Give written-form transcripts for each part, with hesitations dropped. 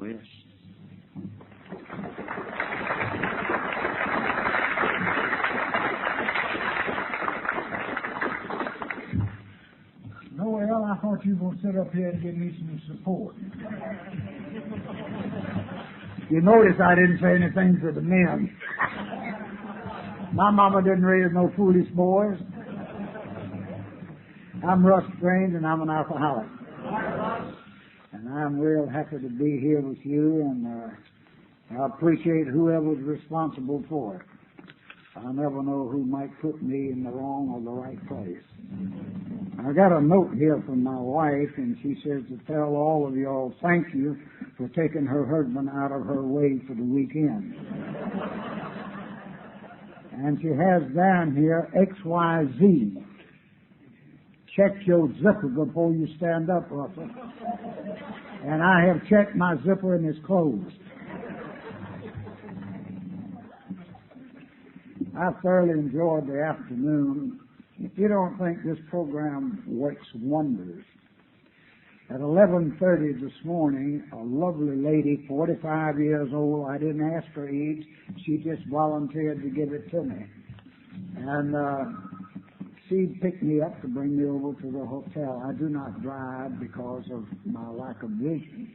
request. Noel, I thought you were going to sit up here and give me some support. You notice I didn't say anything to the men. My mama didn't raise no foolish boys. I'm Russ Strange, and I'm an alcoholic. And I'm real happy to be here with you, and I appreciate whoever's responsible for it. I never know who might put me in the wrong or the right place. I got a note here from my wife, and she says to tell all of y'all thank you for taking her husband out of her way for the weekend. And she has down here XYZ. Check your zipper before you stand up, Russell. And I have checked my zipper and it's closed. I thoroughly enjoyed the afternoon. If you don't think this program works wonders, at 11:30 this morning, a lovely lady, 45 years old, I didn't ask her age, she just volunteered to give it to me. And she picked me up to bring me over to the hotel. I do not drive because of my lack of vision.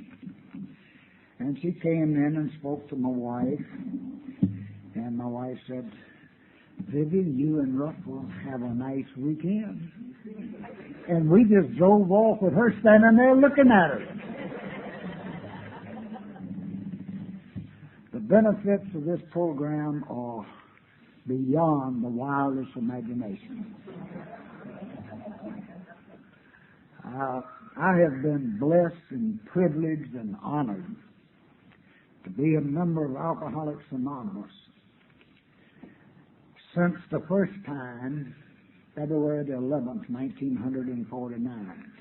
And she came in and spoke to my wife, and my wife said, Vivian, you and Ruff will have a nice weekend. And we just drove off with her standing there looking at her. The benefits of this program are beyond the wildest imagination. I have been blessed and privileged and honored to be a member of Alcoholics Anonymous since the first time, February the 11th, 1949.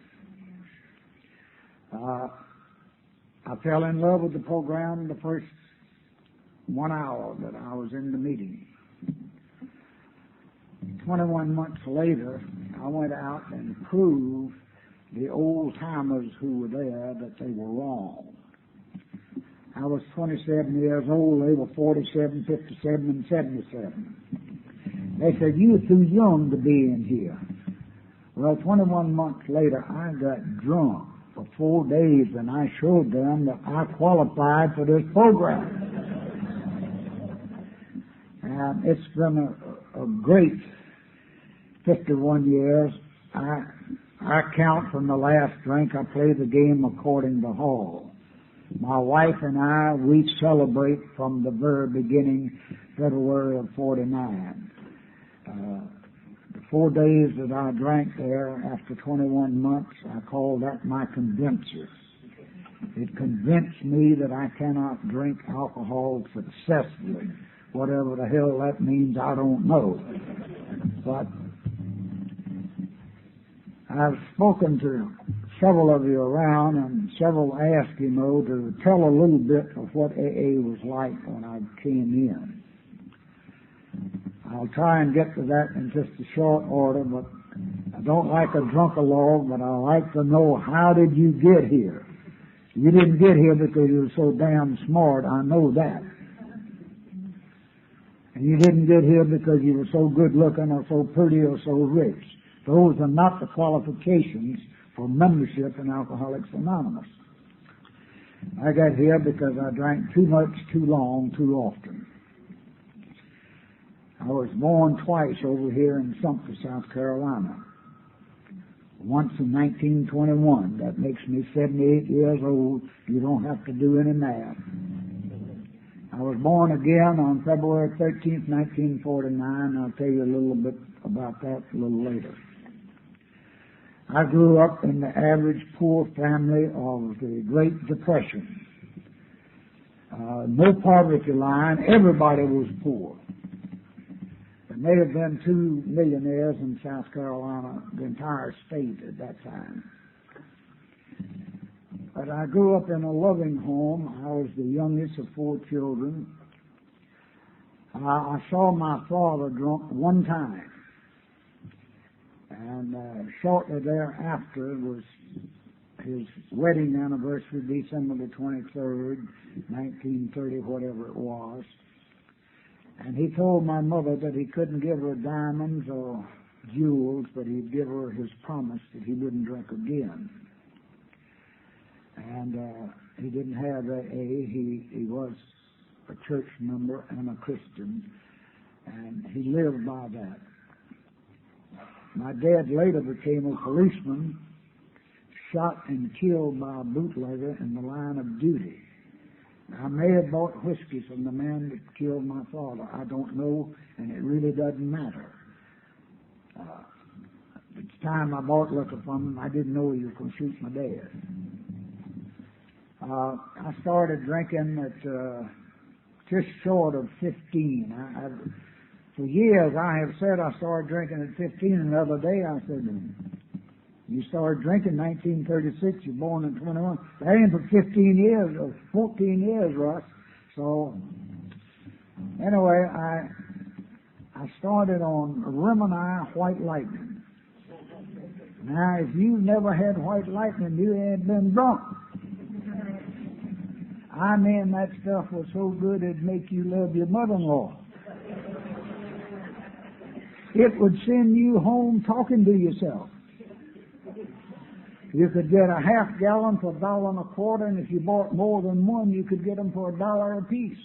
I fell in love with the program the first 1 hour that I was in the meeting. 21 months later, I went out and proved the old-timers who were there that they were wrong. I was 27 years old, they were 47, 57, and 77. They said, you're too young to be in here. Well, 21 months later, I got drunk for 4 days, and I showed them that I qualified for this program. And it's been a great 51 years. I count from the last drink. I play the game according to Hall. My wife and I, we celebrate from the very beginning, February of 49. The 4 days that I drank there after 21 months, I call that my convincer. It convinced me that I cannot drink alcohol successfully. Whatever the hell that means, I don't know. But I've spoken to several of you around, and several asked, to tell a little bit of what AA was like when I came in. I'll try and get to that in just a short order, but I don't like a drunk-a-log, but I like to know, how did you get here? You didn't get here because you were so damn smart, I know that. And you didn't get here because you were so good-looking or so pretty or so rich. Those are not the qualifications for membership in Alcoholics Anonymous. I got here because I drank too much, too long, too often. I was born twice over here in Sumter, South Carolina. Once in 1921. That makes me 78 years old. You don't have to do any math. I was born again on February 13th, 1949. I'll tell you a little bit about that a little later. I grew up in the average poor family of the Great Depression. No poverty line. Everybody was poor. There may have been 2 millionaires in South Carolina, the entire state at that time. But I grew up in a loving home. I was the youngest of 4 children. I saw my father drunk one time. And shortly thereafter, his wedding anniversary, December the 23rd, 1930, whatever it was. And he told my mother that he couldn't give her diamonds or jewels, but he'd give her his promise that he wouldn't drink again. And he didn't have he was a church member and a Christian, and he lived by that. My dad later became a policeman, shot and killed by a bootlegger in the line of duty. I may have bought whiskey from the man that killed my father. I don't know, and it really doesn't matter. At the time I bought liquor from him, I didn't know he was going to shoot my dad. I started drinking at just short of 15. For years I have said I started drinking at 15, and the other day I said, you started drinking 1936, you're born in 21. That ain't for 15 years, or 14 years, Russ. So, anyway, I started on Remini White Lightning. Now, if you've never had White Lightning, you ain't been drunk. I mean, that stuff was so good it'd make you love your mother-in-law. It would send you home talking to yourself. You could get a half gallon for $1.25, and if you bought more than one, you could get them for $1 a piece.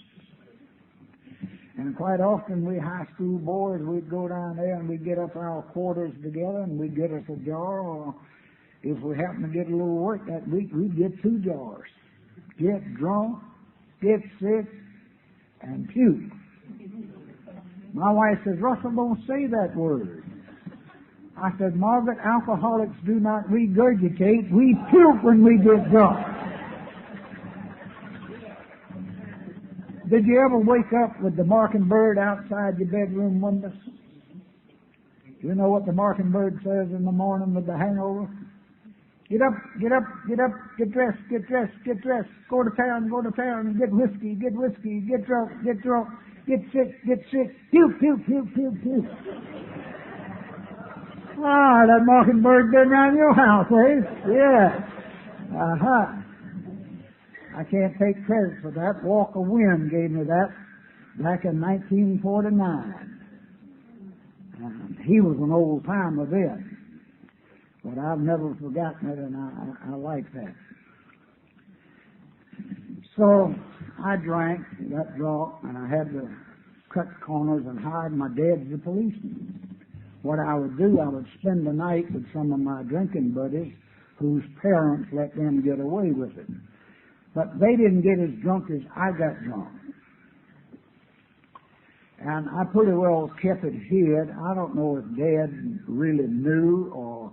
And quite often, we high school boys, we'd go down there and we'd get up our quarters together and we'd get us a jar, or if we happened to get a little work that week, we'd get 2 jars. Get drunk, get sick, and puke. My wife says, Russell, don't say that word. I said, Margaret, alcoholics do not regurgitate. We puke when we get drunk. Did you ever wake up with the mockingbird outside your bedroom window? You know what the mockingbird says in the morning with the hangover? Get up, get up, get up, get dressed, get dressed, get dressed. Go to town, get whiskey, get drunk, get sick, puke, puke, puke, puke, puke. Ah, that mockingbird been around your house, eh? Yeah. Uh-huh. I can't take credit for that. Walk of Wind gave me that back in 1949. He was an old timer then. But I've never forgotten it, and I like that. So I drank, got drunk, and I had to cut corners and hide. My dad's a policeman. What I would do, I would spend the night with some of my drinking buddies whose parents let them get away with it. But they didn't get as drunk as I got drunk. And I pretty well kept it hid. I don't know if Dad really knew or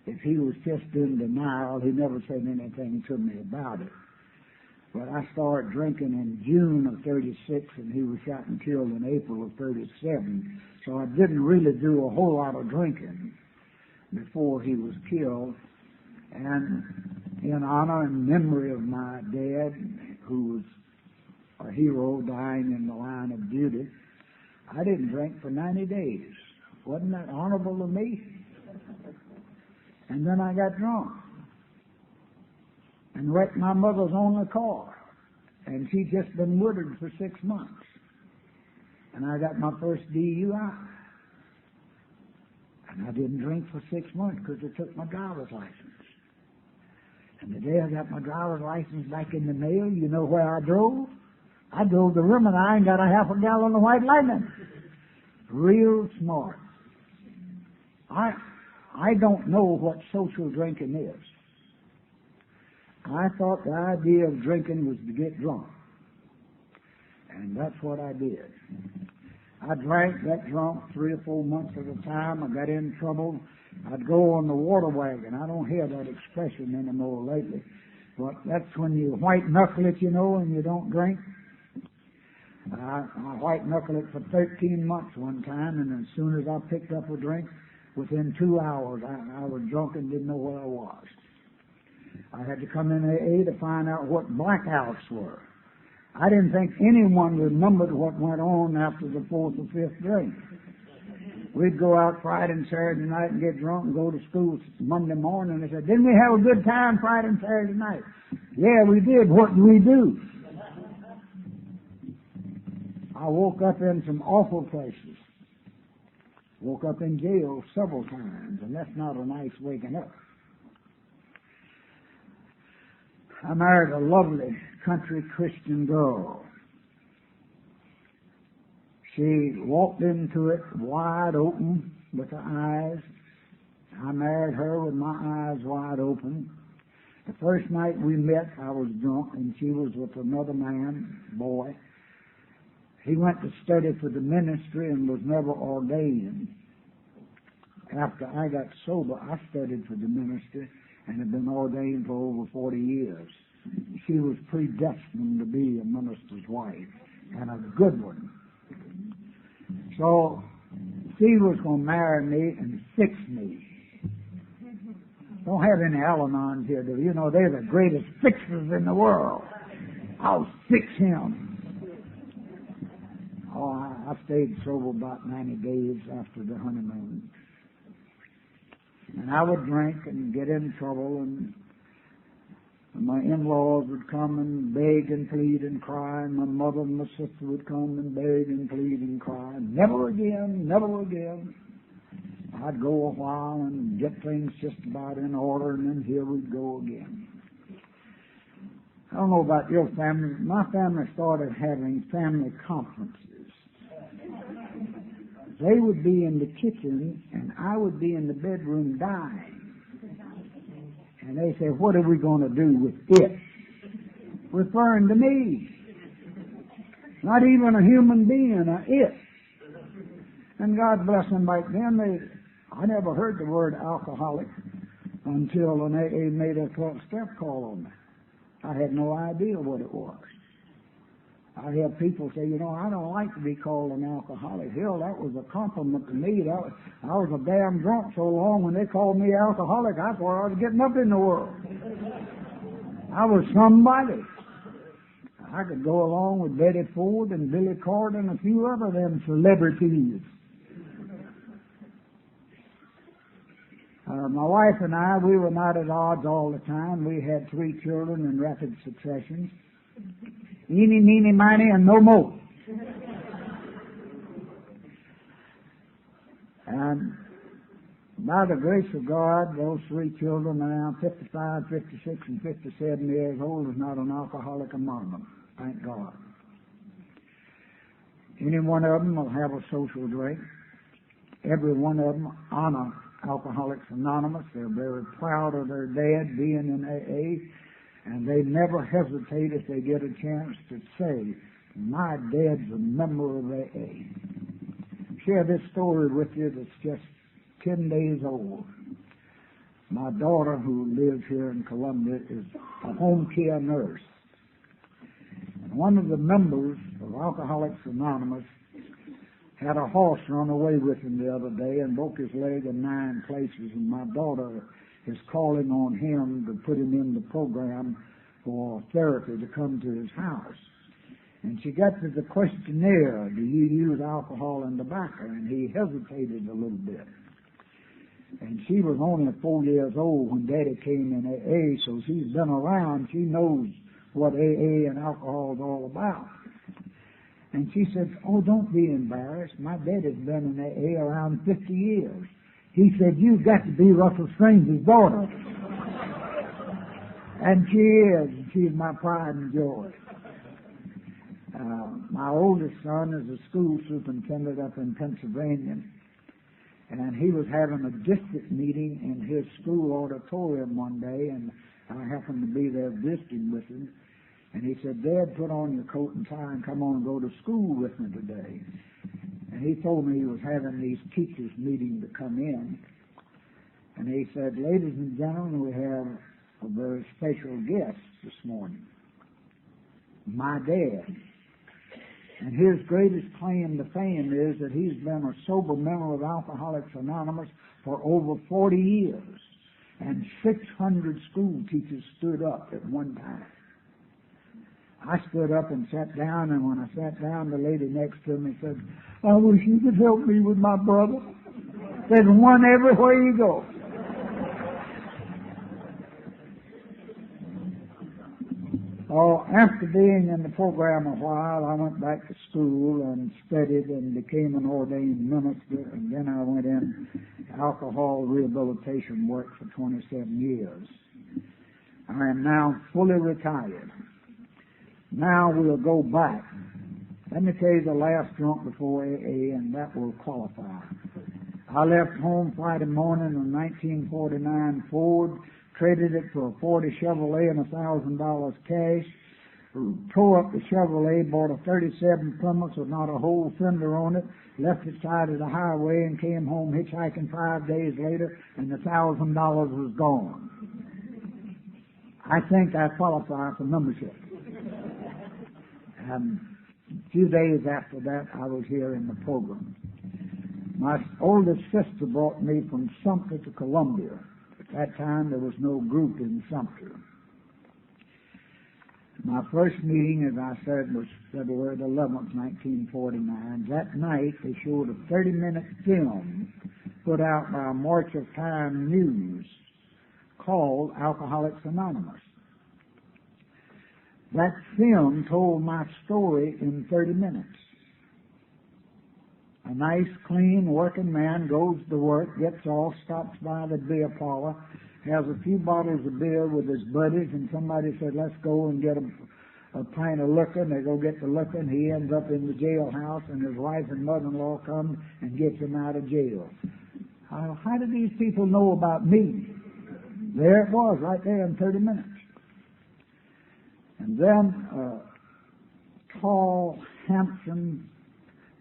if he was just in denial. He never said anything to me about it. But I started drinking in June of 36, and he was shot and killed in April of 37. So I didn't really do a whole lot of drinking before he was killed. And in honor and memory of my dad, who was a hero dying in the line of duty, I didn't drink for 90 days. Wasn't that honorable to me? And then I got drunk and wrecked my mother's only car. And she'd just been murdered for 6 months. And I got my first DUI. And I didn't drink for 6 months because they took my driver's license. And the day I got my driver's license back in the mail, you know where I drove? I drove to Remini and got a half a gallon of White Lightning. Real smart. I don't know what social drinking is. I thought the idea of drinking was to get drunk. And that's what I did. I drank, got drunk 3 or 4 months at a time. I got in trouble. I'd go on the water wagon. I don't hear that expression anymore lately. But that's when you white knuckle it, you know, and you don't drink. I white knuckled it for 13 months one time, and as soon as I picked up a drink, within 2 hours I was drunk and didn't know where I was. I had to come in AA to find out what blackouts were. I didn't think anyone remembered what went on after the 4th or 5th drink. We'd go out Friday and Saturday night and get drunk and go to school Monday morning. They said, didn't we have a good time Friday and Saturday night? Yeah, we did. What do we do? I woke up in some awful places. Woke up in jail several times, and that's not a nice waking up. I married a lovely country Christian girl. She walked into it wide open with her eyes. I married her with my eyes wide open. The first night we met, I was drunk, and she was with another man, boy. He went to study for the ministry and was never ordained. After I got sober, I studied for the ministry and had been ordained for over 40 years. She was predestined to be a minister's wife, and a good one. So she was going to marry me and fix me. Don't have any Al-Anons here, do you? You know, they're the greatest fixers in the world. I'll fix him. Oh, I stayed sober about 90 days after the honeymoon. And I would drink and get in trouble, and my in-laws would come and beg and plead and cry, and my mother and my sister would come and beg and plead and cry. Never again, never again. I'd go a while and get things just about in order, and then here we'd go again. I don't know about your family. My family started having family conferences. They would be in the kitchen, and I would be in the bedroom dying. And they say, what are we going to do with it? Referring to me. Not even a human being, it. And God bless them back then. I never heard the word alcoholic until an AA made a 12-step call on me. I had no idea what it was. I have people say, you know, I don't like to be called an alcoholic. Hell, that was a compliment to me. I was a damn drunk so long when they called me alcoholic, I thought I was getting up in the world. I was somebody. I could go along with Betty Ford and Billy Cord and a few other them celebrities. My wife and I, we were not at odds all the time. We had 3 children in rapid succession. Eeny, meeny, miny, and no more. And by the grace of God, those 3 children are now 55, 56, and 57 years old. Is not an alcoholic among them. Thank God. Any one of them will have a social drink. Every one of them honor Alcoholics Anonymous. They're very proud of their dad being in AA. And they never hesitate if they get a chance to say, my dad's a member of AA. Share this story with you that's just 10 days old. My daughter, who lives here in Columbia, is a home care nurse. And one of the members of Alcoholics Anonymous had a horse run away with him the other day and broke his leg in 9 places, and my daughter is calling on him to put him in the program for therapy to come to his house. And she got to the questionnaire, do you use alcohol and tobacco? And he hesitated a little bit. And she was only 4 years old when Daddy came in AA, so she's been around. She knows what AA and alcohol is all about. And she said, oh, don't be embarrassed. My daddy's been in AA around 50 years. He said, you've got to be Russell Strange's daughter. And she is. She's my pride and joy. My oldest son is a school superintendent up in Pennsylvania. And he was having a district meeting in his school auditorium one day, and I happened to be there visiting with him. And he said, Dad, put on your coat and tie and come on and go to school with me today. And he told me he was having these teachers meeting to come in. And he said, ladies and gentlemen, we have a very special guest this morning. My dad. And his greatest claim to fame is that he's been a sober member of Alcoholics Anonymous for over 40 years. And 600 school teachers stood up at one time. I stood up and sat down, and when I sat down, the lady next to me said, I wish you could help me with my brother. There's one everywhere you go. Oh, after being in the program a while, I went back to school and studied and became an ordained minister, and then I went in alcohol rehabilitation work for 27 years. I am now fully retired. Now we'll go back. Let me tell you the last drunk before AA, and that will qualify. I left home Friday morning in a 1949 Ford, traded it for a 40 Chevrolet and $1,000 cash, tore up the Chevrolet, bought a 37 Plymouth with not a whole fender on it, left it side of the highway and came home hitchhiking 5 days later, and the $1,000 was gone. I think I qualify for membership. And a few days after that, I was here in the program. My oldest sister brought me from Sumter to Columbia. At that time, there was no group in Sumter. My first meeting, as I said, was February 11th, 1949. That night, they showed a 30-minute film put out by March of Time News called Alcoholics Anonymous. That film told my story in 30 minutes. A nice, clean, working man goes to work, gets off, stops by the beer parlor, has a few bottles of beer with his buddies, and somebody said, let's go and get a pint of liquor, and they go get the liquor, and he ends up in the jailhouse, and his wife and mother-in-law come and gets him out of jail. How did these people know about me? There it was, right there in 30 minutes. And then a tall, handsome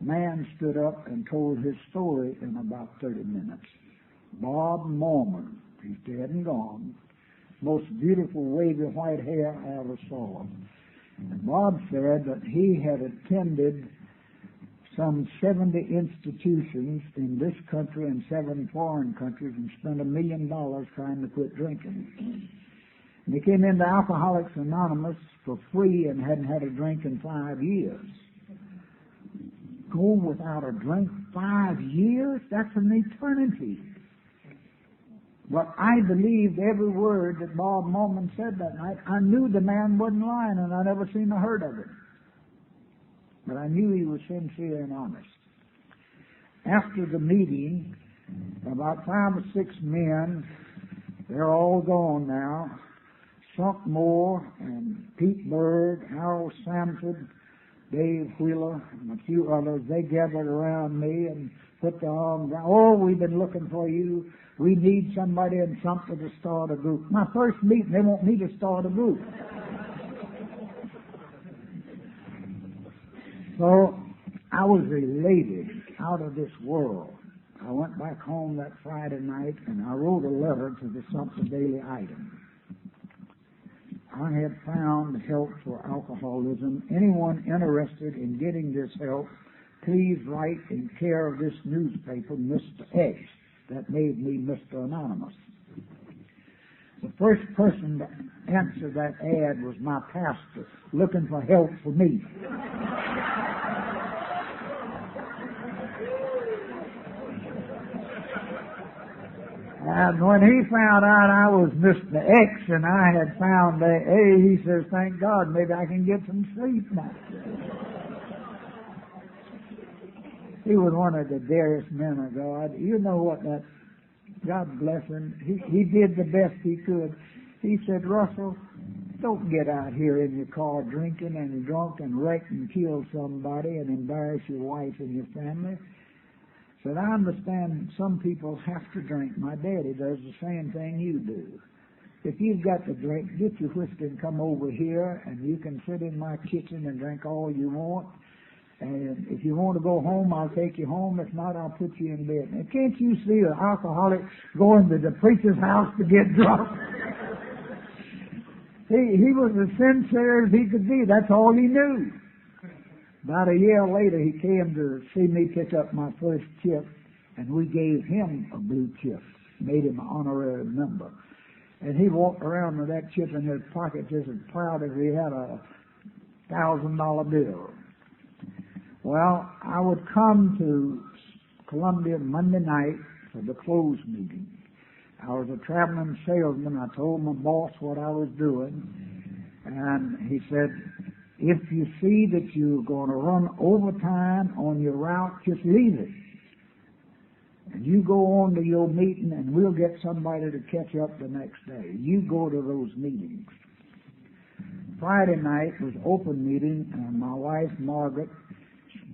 man stood up and told his story in about 30 minutes. Bob Mormon, he's dead and gone, most beautiful wavy white hair I ever saw. And Bob said that he had attended some 70 institutions in this country and 7 foreign countries and spent $1 million trying to quit drinking. And he came into Alcoholics Anonymous for free and hadn't had a drink in 5 years. Go without a drink 5 years? That's an eternity. But I believed every word that Bob Mormon said that night. I knew the man wasn't lying, and I never seen or heard of him. But I knew he was sincere and honest. After the meeting, about 5 or 6 men, they're all gone now, Sunk Moore and Pete Bird, Harold Samford, Dave Wheeler, and a few others, they gathered around me and put their arms around. Oh, we've been looking for you. We need somebody in Sumter to start a group. My first meeting, they want me to start a group. So I was elated, out of this world. I went back home that Friday night and I wrote a letter to the Sumter Daily Item. I had found help for alcoholism. Anyone interested in getting this help, please write in care of this newspaper, Mr. X. That made me Mr. Anonymous. The first person to answer that ad was my pastor, looking for help for me. And when he found out I was Mr. X and I had found AA, he says, thank God, maybe I can get some sleep now. He was one of the dearest men of God. You know what that, God bless him, he did the best he could. He said, Russell, don't get out here in your car drinking and drunk and wreck and kill somebody and embarrass your wife and your family. Said, I understand some people have to drink. My daddy does the same thing you do. If you've got to drink, get your whiskey and come over here, and you can sit in my kitchen and drink all you want. And if you want to go home, I'll take you home. If not, I'll put you in bed. And can't you see an alcoholic going to the preacher's house to get drunk? He was as sincere as he could be. That's all he knew. About a year later, he came to see me pick up my first chip, and we gave him a blue chip, made him an honorary member. And he walked around with that chip in his pocket just as proud as he had a $1,000 bill. Well, I would come to Columbia Monday night for the close meeting. I was a traveling salesman. I told my boss what I was doing, and he said, if you see that you're going to run overtime on your route, just leave it. And you go on to your meeting, and we'll get somebody to catch up the next day. You go to those meetings. Friday night was open meeting, and my wife, Margaret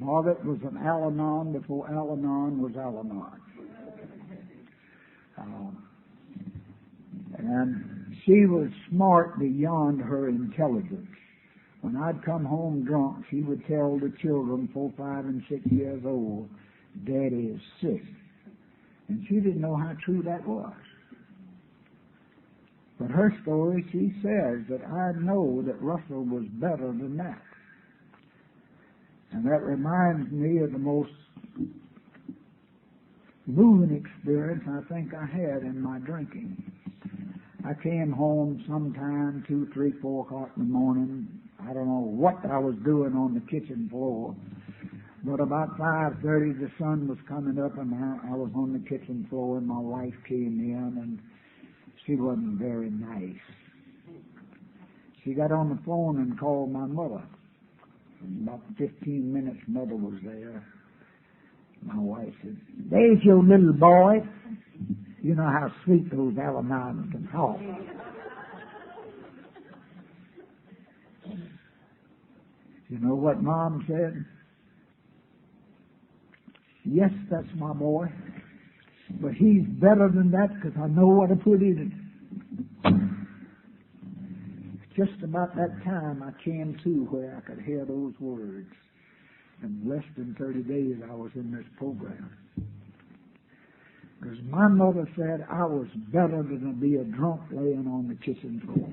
was an Al-Anon before Al-Anon was Al-Anon. And she was smart beyond her intelligence. When I'd come home drunk, she would tell the children, 4, 5, and 6 years old, Daddy is sick. And she didn't know how true that was. But her story, she says that I know that Russell was better than that. And that reminds me of the most moving experience I think I had in my drinking. I came home sometime 2, 3, 4 o'clock in the morning. I don't know what I was doing on the kitchen floor, but about 5:30 the sun was coming up, and I was on the kitchen floor, and my wife came in, and she wasn't very nice. She got on the phone and called my mother. In about 15 minutes, Mother was there. My wife said, "There's your little boy." You know how sweet those Al-Anons can talk. You know what Mom said? "Yes, that's my boy, but he's better than that because I know what to put in it." Just about that time I came to where I could hear those words. In less than 30 days I was in this program. Because my mother said I was better than to be a drunk laying on the kitchen floor.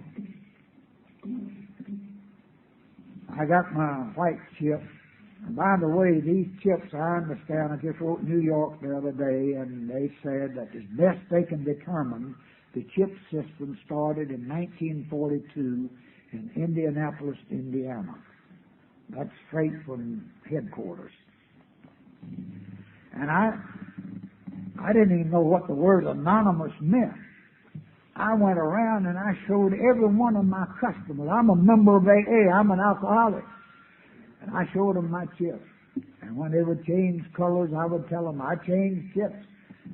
I got my white chip. And by the way, these chips, I understand, I just wrote New York the other day, and they said that as best they can determine, the chip system started in 1942 in Indianapolis, Indiana. That's straight from headquarters. And I didn't even know what the word anonymous meant. I went around and I showed every one of my customers. I'm a member of AA. I'm an alcoholic. And I showed them my chips. And when they would change colors, I would tell them, I changed chips.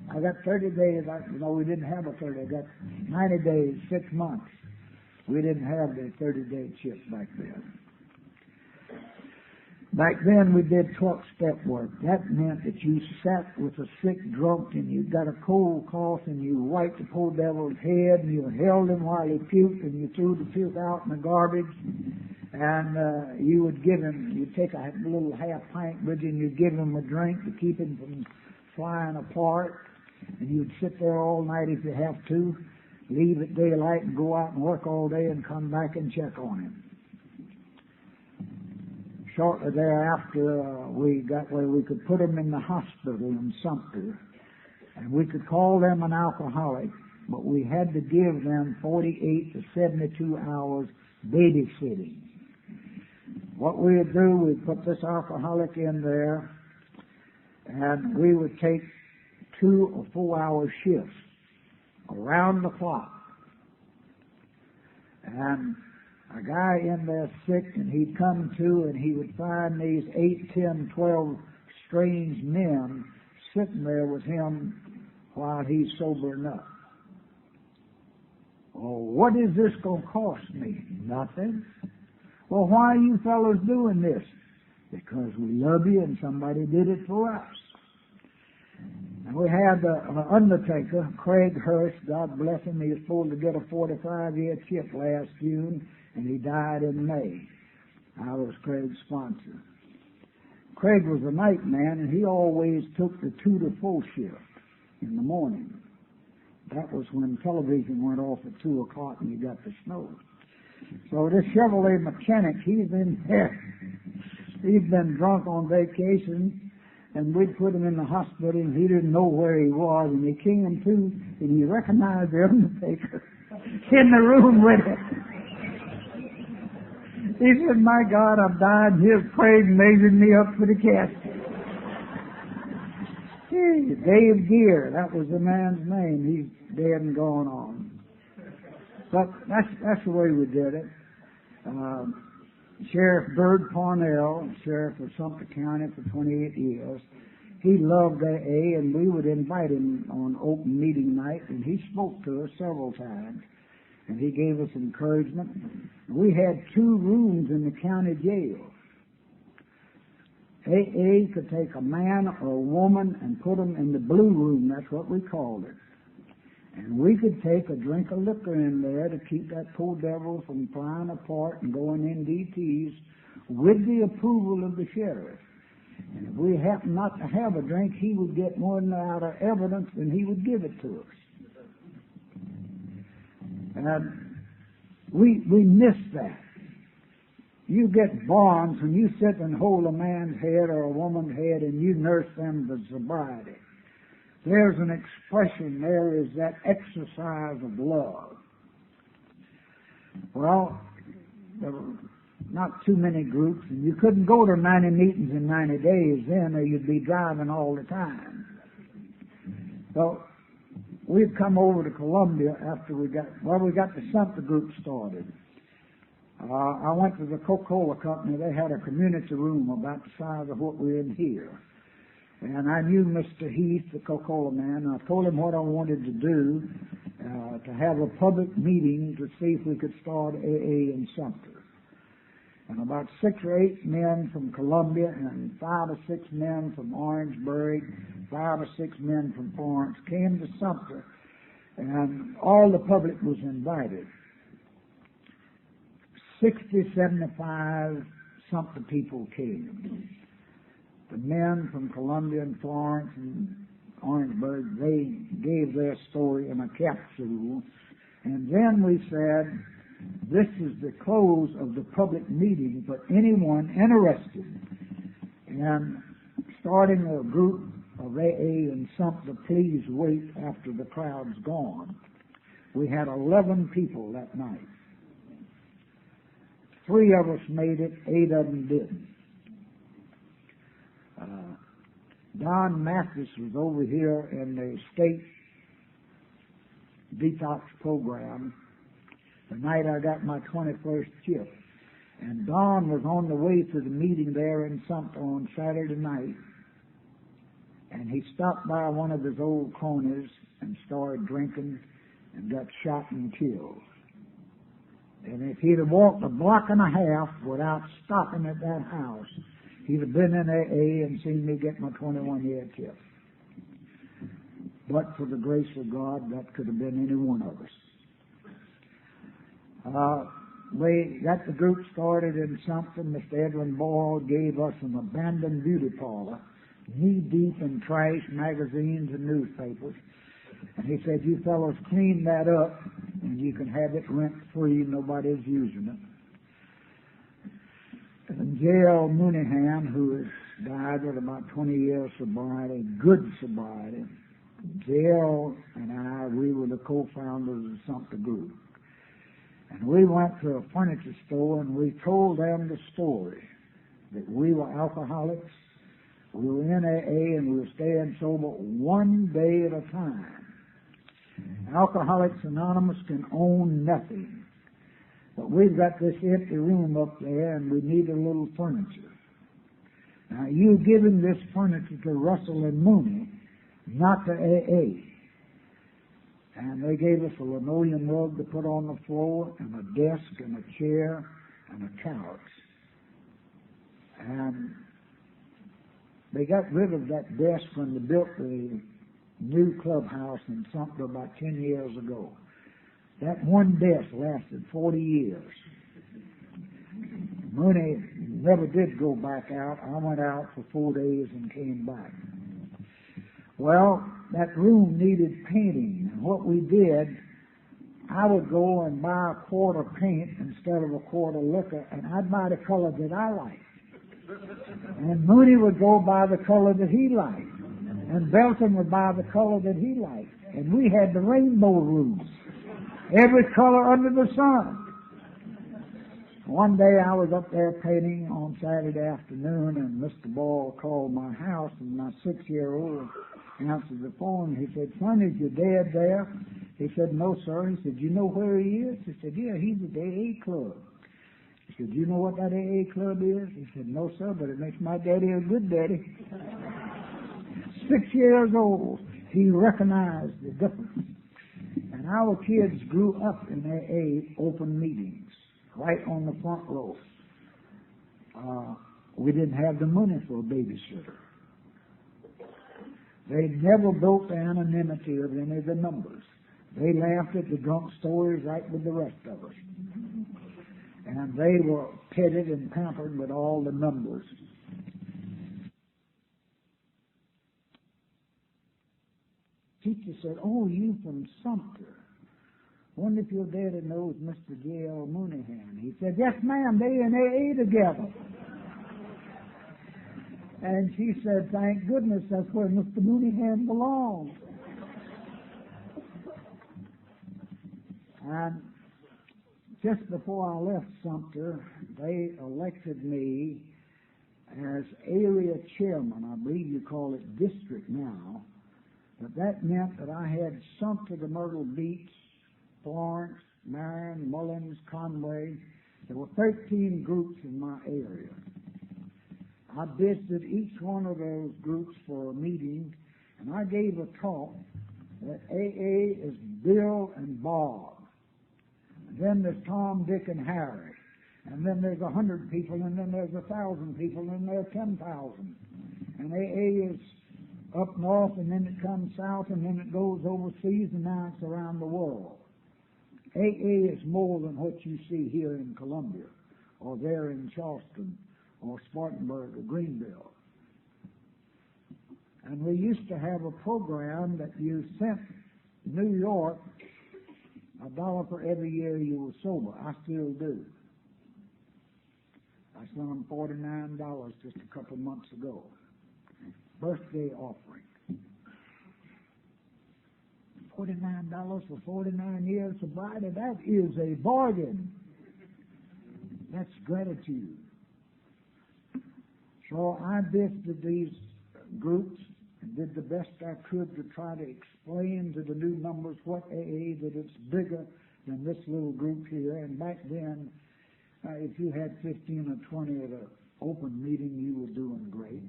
I got 30 days. We didn't have a 30. I got 90 days, 6 months. We didn't have the 30-day chips back then. Back then we did 12-step work. That meant that you sat with a sick drunk and you got a cold cough and you wiped the poor devil's head and you held him while he puked and you threw the puke out in the garbage. And you would give him, you'd take a little half pint with you and you'd give him a drink to keep him from flying apart. And you'd sit there all night if you have to, leave at daylight and go out and work all day and come back and check on him. Shortly thereafter, we got where we could put them in the hospital in Sumter, and we could call them an alcoholic, but we had to give them 48 to 72 hours babysitting. What we would do, we'd put this alcoholic in there, and we would take 2 or 4 hour shifts around the clock. And a guy in there sick, and he'd come to, and he would find these 8, 10, 12 strange men sitting there with him while he's sobering up. Oh, what is this going to cost me? Nothing. Well, why are you fellows doing this? Because we love you and somebody did it for us. And we had an undertaker, Craig Hurst, God bless him. He was supposed to get a 45-year chip last June, and he died in May. I was Craig's sponsor. Craig was a night man, and he always took the 2 to 4 shift in the morning. That was when television went off at 2 o'clock and you got the snow. So this Chevrolet mechanic, he's been there. He's been drunk on vacation, and we'd put him in the hospital, and he didn't know where he was, and he came to, and he recognized the undertaker in the room with him. He said, "My God, I've died, and here's Craig measuring me up for the casket." He Dave Gear, that was the man's name. He's dead and gone on. But that's the way we did it. Sheriff Bird Parnell, sheriff of Sumter County for 28 years, he loved AA, and we would invite him on open meeting night, and he spoke to us several times, and he gave us encouragement. We had 2 rooms in the county jail. AA could take a man or a woman and put them in the blue room, that's what we called it. And we could take a drink of liquor in there to keep that poor devil from flying apart and going in DTs with the approval of the sheriff. And if we happened not to have a drink, he would get more than out of evidence than he would give it to us. And we miss that. You get bonds when you sit and hold a man's head or a woman's head and you nurse them to sobriety. There's an expression, there is that exercise of love. Well, there were not too many groups, and you couldn't go to 90 meetings in 90 days then, or you'd be driving all the time. So we'd come over to Columbia after we got the Sumter group started. I went to the Coca-Cola company. They had a community room about the size of what we're in here. And I knew Mr. Heath, the Coca-Cola man, and I told him what I wanted to do, to have a public meeting to see if we could start AA in Sumter. And about 6 or 8 men from Columbia and 5 or 6 men from Orangeburg, 5 or 6 men from Florence came to Sumter, and all the public was invited. 60, 75 Sumter people came. The men from Columbia and Florence and Orangeburg, they gave their story in a capsule. And then we said, this is the close of the public meeting, but anyone interested in starting a group of AA in Sumter, please wait after the crowd's gone. We had 11 people that night. 3 of us made it, 8 of them didn't. Don Mathis was over here in the state detox program the night I got my 21st chip. And Don was on the way to the meeting there in Sumter on Saturday night, and he stopped by one of his old cronies and started drinking and got shot and killed. And if he'd have walked a block and a half without stopping at that house, he'd have been in AA and seen me get my 21-year tip. But for the grace of God, that could have been any one of us. We got the group started in Sumter. Mr. Edwin Boyle gave us an abandoned beauty parlor, knee-deep in trash, magazines, and newspapers. And he said, you fellows clean that up, and you can have it rent-free. Nobody's using it. And J.L. Mooneyhan, who has died with about 20 years sobriety, good sobriety, J.L. and I, we were the co-founders of the Sumter Group. And we went to a furniture store and we told them the story, that we were alcoholics, we were in AA, and we were staying sober one day at a time. Alcoholics Anonymous can own nothing. But we've got this empty room up there, and we need a little furniture. Now, you giving this furniture to Russell and Mooney, not to AA. And they gave us a linoleum rug to put on the floor, and a desk, and a chair, and a couch. And they got rid of that desk when they built the new clubhouse in Sumter about 10 years ago. That one desk lasted 40 years. Mooney never did go back out. I went out for 4 days and came back. Well, that room needed painting. And what we did, I would go and buy a quart of paint instead of a quart of liquor, and I'd buy the color that I liked. And Mooney would go buy the color that he liked. And Belton would buy the color that he liked. And we had the rainbow room. Every color under the sun. One day I was up there painting on Saturday afternoon, and Mr. Ball called my house, and my 6-year-old answered the phone. He said, "Son, is your dad there?" He said, "No, sir." He said, "You know where he is?" He said, "Yeah, he's at the AA club." He said, "You know what that AA club is?" He said, "No, sir, but it makes my daddy a good daddy." 6 years old, he recognized the difference. And our kids grew up in AA open meetings, right on the front row. We didn't have the money for a babysitter. They never broke the anonymity of any of the members. They laughed at the drunk stories right with the rest of us. And they were petted and pampered with all the numbers. Teacher said, "Oh, you from Sumter. Wonder if your daddy knows Mr. J.L. Mooneyhan." He said, "Yes, ma'am, they in AA together." And she said, "Thank goodness, that's where Mr. Mooneyhan belongs." And just before I left Sumter, they elected me as area chairman. I believe you call it district now. But that meant that I had Sumter to Myrtle Beach, Florence, Marion, Mullins, Conway. There were 13 groups in my area. I visited each one of those groups for a meeting, and I gave a talk that AA is Bill and Bob. And then there's Tom, Dick, and Harry. And then there's 100 people, and then there's 1,000 people, and there are 10,000. And AA is up north, and then it comes south, and then it goes overseas, and now it's around the world. AA is more than what you see here in Columbia, or there in Charleston, or Spartanburg, or Greenville. And we used to have a program that you sent New York $1 for every year you were sober. I still do. I sent them $49 just a couple months ago. Birthday offering. $49 for 49 years sobriety, that is a bargain. That's gratitude. So I visited these groups and did the best I could to try to explain to the new members what AA, that it's bigger than this little group here. And back then, if you had 15 or 20 at an open meeting, you were doing great.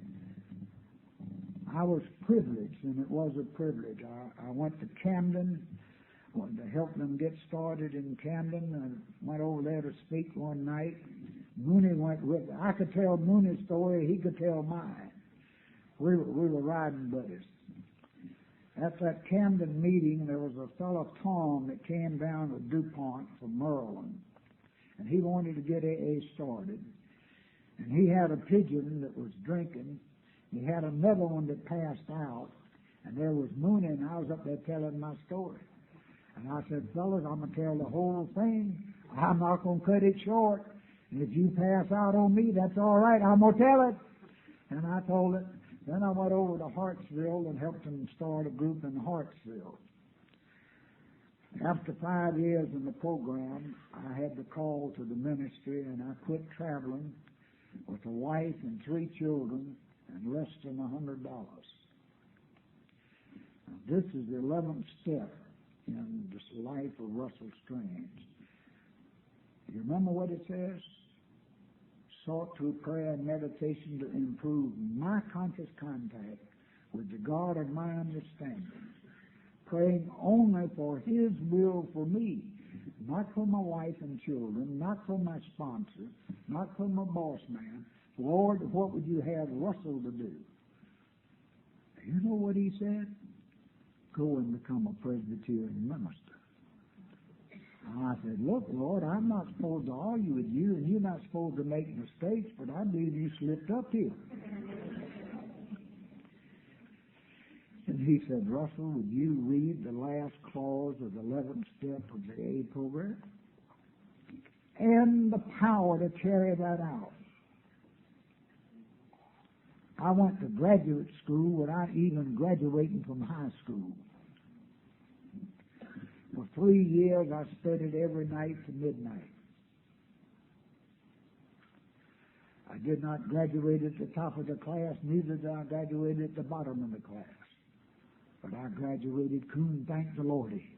I was privileged, and it was a privilege. I went to Camden, wanted to help them get started in Camden, and went over there to speak one night. Mooney went with me. I could tell Mooney's story, he could tell mine. We were riding buddies. At that Camden meeting, there was a fellow, Tom, that came down to DuPont from Maryland, and he wanted to get AA started. And he had a pigeon that was drinking. He had another one that passed out, and there was Mooney, and I was up there telling my story. And I said, "Fellas, I'm going to tell the whole thing. I'm not going to cut it short. And if you pass out on me, that's all right. I'm going to tell it." And I told it. Then I went over to Hartsville and helped them start a group in Hartsville. After 5 years in the program, I had the call to the ministry, and I quit traveling with a wife and 3 children and less than $100. Now, this is the 11th step in this life of Russell Strange. You remember what it says? Sought through prayer and meditation to improve my conscious contact with the God of my understanding, praying only for His will for me, not for my wife and children, not for my sponsor, not for my boss man. Lord, what would you have Russell to do? You know what he said? Go and become a Presbyterian minister. I said, "Look, Lord, I'm not supposed to argue with you, and you're not supposed to make mistakes, but I believe you slipped up here." And he said, "Russell, would you read the last clause of the 11th step of the AA program? And the power to carry that out." I went to graduate school without even graduating from high school. For 3 years, I studied every night to midnight. I did not graduate at the top of the class, neither did I graduate at the bottom of the class. But I graduated Coon, thank the Lordy.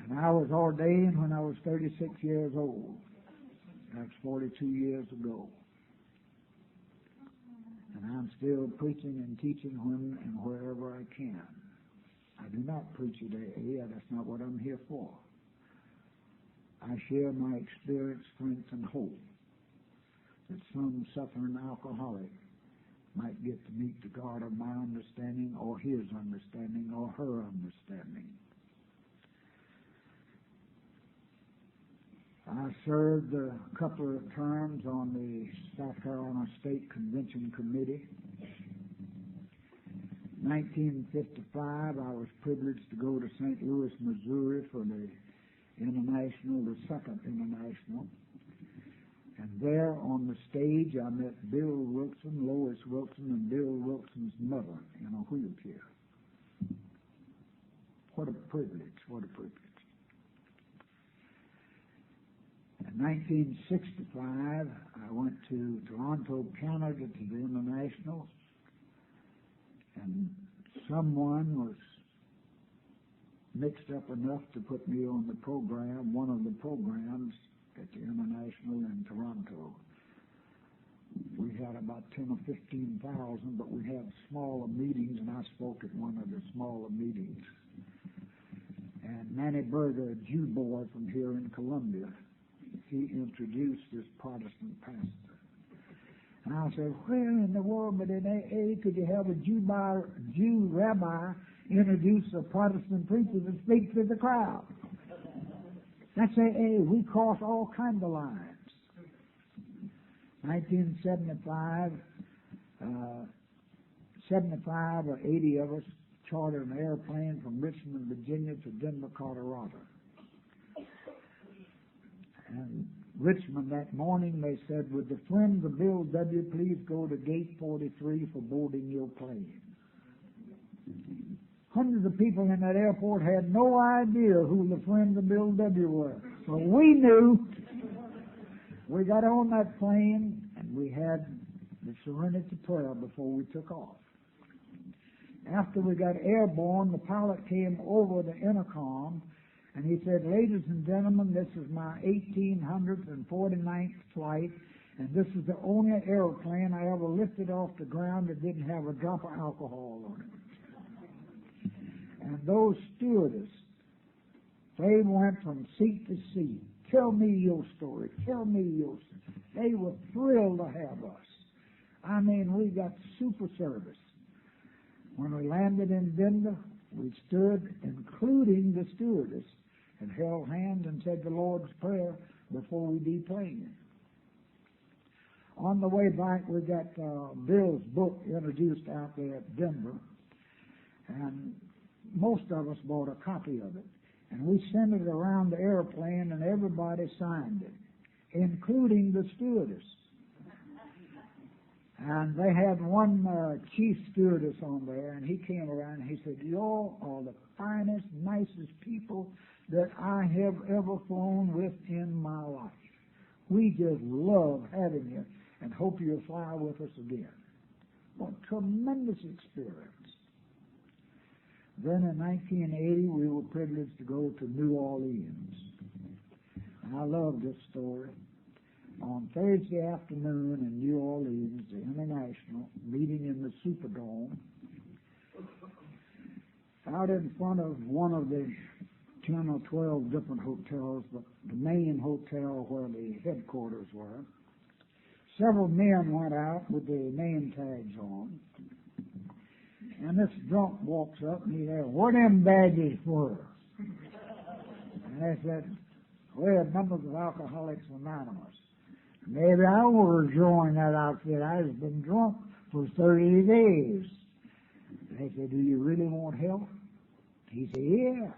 And I was ordained when I was 36 years old. That's 42 years ago. And I'm still preaching and teaching when and wherever I can. I do not preach at AA. That's not what I'm here for. I share my experience, strength, and hope that some suffering alcoholic might get to meet the God of my understanding or his understanding or her understanding. I served a couple of terms on the South Carolina State Convention Committee. In 1955, I was privileged to go to St. Louis, Missouri for the International, the second International. And there on the stage, I met Bill Wilson, Lois Wilson, and Bill Wilson's mother in a wheelchair. What a privilege, what a privilege. In 1965, I went to Toronto, Canada to the International, and someone was mixed up enough to put me on the program, one of the programs at the International in Toronto. We had about 10 or 15,000, but we had smaller meetings, and I spoke at one of the smaller meetings. And Manny Berger, a Jew boy from here in Columbia, he introduced this Protestant pastor. And I said, where in the world, but in AA, could you have a Jew rabbi introduce a Protestant preacher to speak to the crowd? That's AA. We cross all kinds of lines. 1975, 75 or 80 of us chartered an airplane from Richmond, Virginia to Denver, Colorado. And Richmond that morning, they said, would the friends of Bill W. please go to gate 43 for boarding your plane? Hundreds of people in that airport had no idea who the friends of Bill W. were. So we knew. We got on that plane, and we had the Serenity Prayer before we took off. After we got airborne, the pilot came over the intercom, and he said, ladies and gentlemen, this is my 1849th flight, and this is the only airplane I ever lifted off the ground that didn't have a drop of alcohol on it. And those stewardess, they went from seat to seat. Tell me your story. Tell me your story. They were thrilled to have us. I mean, we got super service. When we landed in Denver, we stood, including the stewardess, and held hands and said the Lord's Prayer before we deplaned. On the way back, we got Bill's book introduced out there at Denver, and most of us bought a copy of it. And we sent it around the airplane, and everybody signed it, including the stewardess. And they had one chief stewardess on there, and he came around and he said, y'all are the finest, nicest people that I have ever flown with in my life. We just love having you and hope you'll fly with us again. What a tremendous experience. Then in 1980, we were privileged to go to New Orleans. And I love this story. On Thursday afternoon in New Orleans, the International, meeting in the Superdome, out in front of one of the 10 or 12 different hotels, but the main hotel where the headquarters were, several men went out with their name tags on. And this drunk walks up and he said, what them badges for? And they said, we're members of Alcoholics Anonymous. Maybe I will join that outfit. I've been drunk for 30 days. They said, do you really want help? He said, yeah.